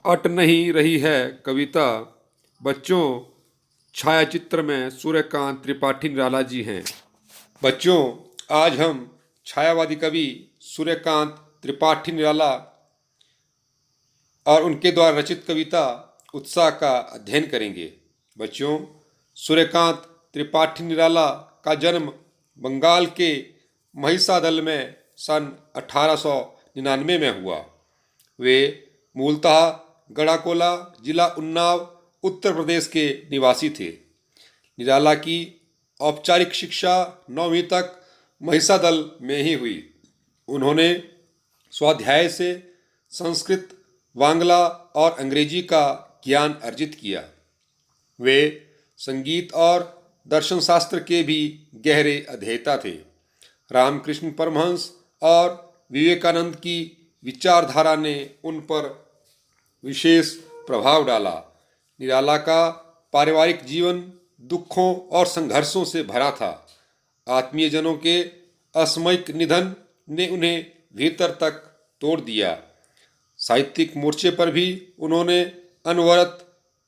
अट नहीं रही है कविता। बच्चों, छायाचित्र में सूर्यकांत त्रिपाठी निराला जी हैं। बच्चों, आज हम छायावादी कवि सूर्यकांत त्रिपाठी निराला और उनके द्वारा रचित कविता उत्साह का अध्ययन करेंगे। बच्चों, सूर्यकांत त्रिपाठी निराला का जन्म बंगाल के महिसादल में सन 1899 में हुआ। वे मूलतः गढ़ाकोला, जिला उन्नाव, उत्तर प्रदेश के निवासी थे। निराला की औपचारिक शिक्षा 9वीं तक महिसादल में ही हुई। उन्होंने स्वाध्याय से संस्कृत, बांग्ला और अंग्रेजी का ज्ञान अर्जित किया। वे संगीत और दर्शन शास्त्र के भी गहरे अध्येता थे। रामकृष्ण परमहंस और विवेकानंद की विचारधारा ने उन पर विशेष प्रभाव डाला। निराला का पारिवारिक जीवन दुखों और संघर्षों से भरा था। आत्मीयजनों के असामयिक निधन ने उन्हें भीतर तक तोड़ दिया। साहित्यिक मोर्चे पर भी उन्होंने अनवरत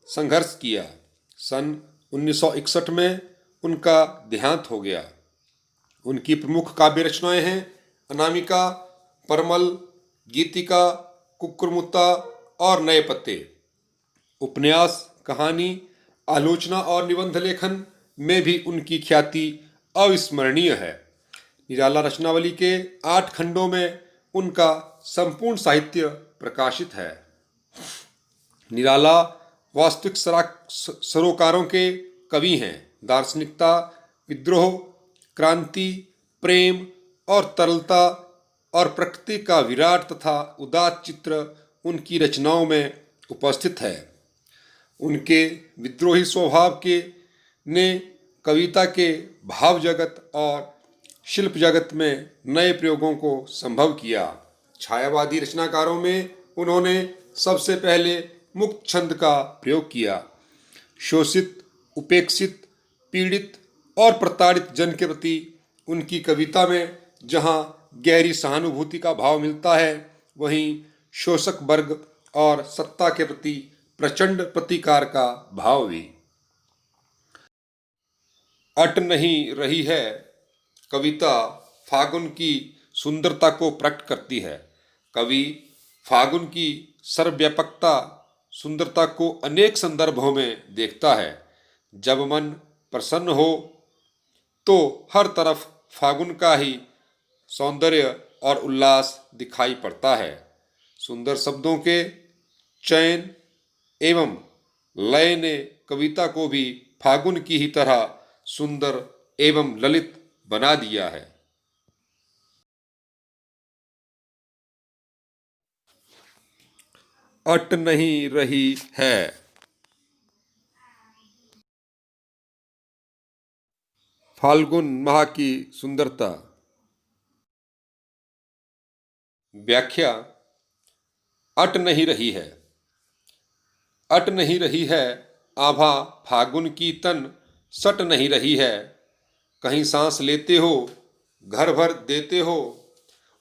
संघर्ष किया। सन 1961 में उनका देहांत हो गया। उनकी प्रमुख काव्य रचनाएं हैं अनामिका, परमल, गीतिका, कुकुरमुत्ता और नए पत्ते। उपन्यास, कहानी, आलोचना और निबंध लेखन में भी उनकी ख्याति अविस्मरणीय है। निराला रचनावली के 8 खंडों में उनका संपूर्ण साहित्य प्रकाशित है। निराला वास्तविक सरोकारों के कवि हैं। दार्शनिकता, विद्रोह, क्रांति, प्रेम और तरलता और प्रकृति का विराट तथा उदात्त चित्र उनकी रचनाओं में उपस्थित है। उनके विद्रोही स्वभाव के ने कविता के भाव जगत और शिल्प जगत में नए प्रयोगों को संभव किया। छायावादी रचनाकारों में उन्होंने सबसे पहले मुक्त छंद का प्रयोग किया। शोषित, उपेक्षित, पीड़ित और प्रताड़ित जन के प्रति उनकी कविता में जहाँ गहरी सहानुभूति का भाव मिलता है, वहीं शोषक वर्ग और सत्ता के प्रति प्रचंड प्रतिकार का भाव भी। अट नहीं रही है कविता फागुन की सुंदरता को प्रकट करती है। कवि फागुन की सर्वव्यापकता, सुंदरता को अनेक संदर्भों में देखता है। जब मन प्रसन्न हो तो हर तरफ फागुन का ही सौंदर्य और उल्लास दिखाई पड़ता है। सुंदर शब्दों के चयन एवं लय ने कविता को भी फागुन की ही तरह सुंदर एवं ललित बना दिया है। अट नहीं रही है। फाल्गुन माह की सुंदरता। व्याख्या। अट नहीं रही है। अट नहीं रही है आभा फागुन की तन सट नहीं रही है। कहीं सांस लेते हो, घर भर देते हो,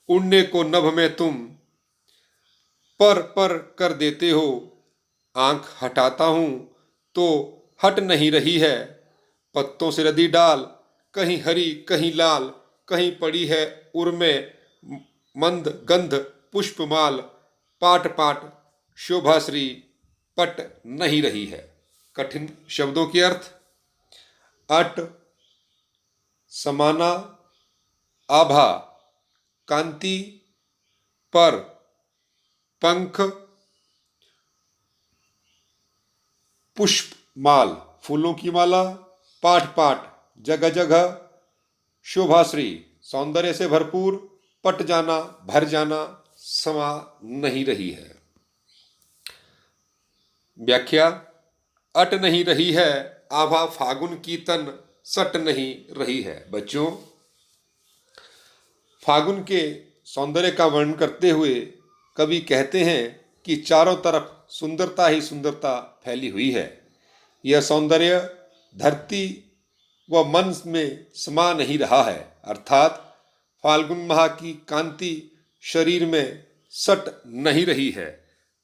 उड़ने को नभ में तुम पर कर देते हो। आंख हटाता हूं तो हट नहीं रही है। पत्तों से रदी डाल, कहीं हरी कहीं लाल, कहीं पड़ी है उर में मंद गंध पुष्पमाल। पाट पाट शोभाश्री पट नहीं रही है। कठिन शब्दों के अर्थ। अट समाना, आभा कांति, पर पंख, पुष्पमाल फूलों की माला, पाठ पाठ जगह जगह, शोभाश्री सौंदर्य से भरपूर, पट जाना भर जाना, समा नहीं रही है। व्याख्या। अट नहीं रही है आभा फागुन की तन सट नहीं रही है। बच्चों, फागुन के सौंदर्य का वर्णन करते हुए कवि कहते हैं कि चारों तरफ सुंदरता ही सुंदरता फैली हुई है। यह सौंदर्य धरती व मन में समा नहीं रहा है, अर्थात फाल्गुन माह की कांति शरीर में सट नहीं रही है।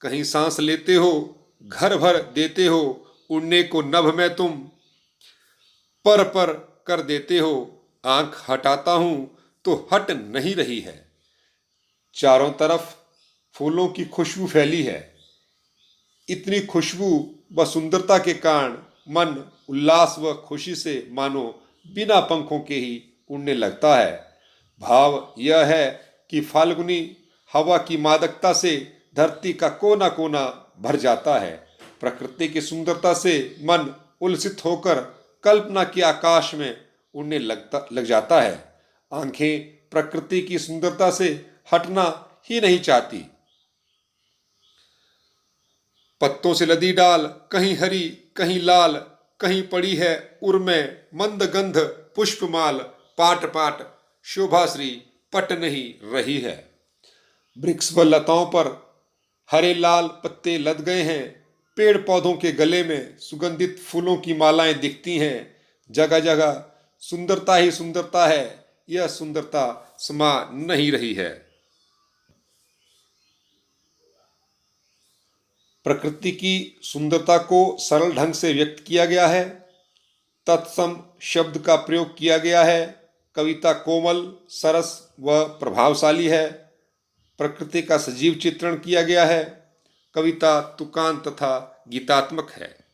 कहीं सांस लेते हो, घर भर देते हो, उड़ने को नभ में तुम पर कर देते हो, आंख हटाता हूं तो हट नहीं रही है। चारों तरफ फूलों की खुशबू फैली है। इतनी खुशबू व सुंदरता के कारण मन उल्लास व खुशी से मानो बिना पंखों के ही उड़ने लगता है। भाव यह है कि फाल्गुनी हवा की मादकता से धरती का कोना कोना भर जाता है। प्रकृति की सुंदरता से मन उल्सित होकर कल्पना के आकाश में उड़ने लग जाता है। आंखें प्रकृति की सुंदरता से हटना ही नहीं चाहती। पत्तों से लदी डाल कहीं हरी कहीं लाल, कहीं पड़ी है उर में मंद गंध पुष्पमाल, पाट पाट शोभाश्री पट नहीं रही है। वृक्ष व लताओं पर हरे लाल पत्ते लद गए हैं। पेड़ पौधों के गले में सुगंधित फूलों की मालाएं दिखती हैं। जगह जगह सुंदरता ही सुंदरता है। यह सुंदरता समा नहीं रही है। प्रकृति की सुंदरता को सरल ढंग से व्यक्त किया गया है। तत्सम शब्द का प्रयोग किया गया है। कविता कोमल, सरस व प्रभावशाली है। प्रकृति का सजीव चित्रण किया गया है। कविता तुकान तथा गीतात्मक है।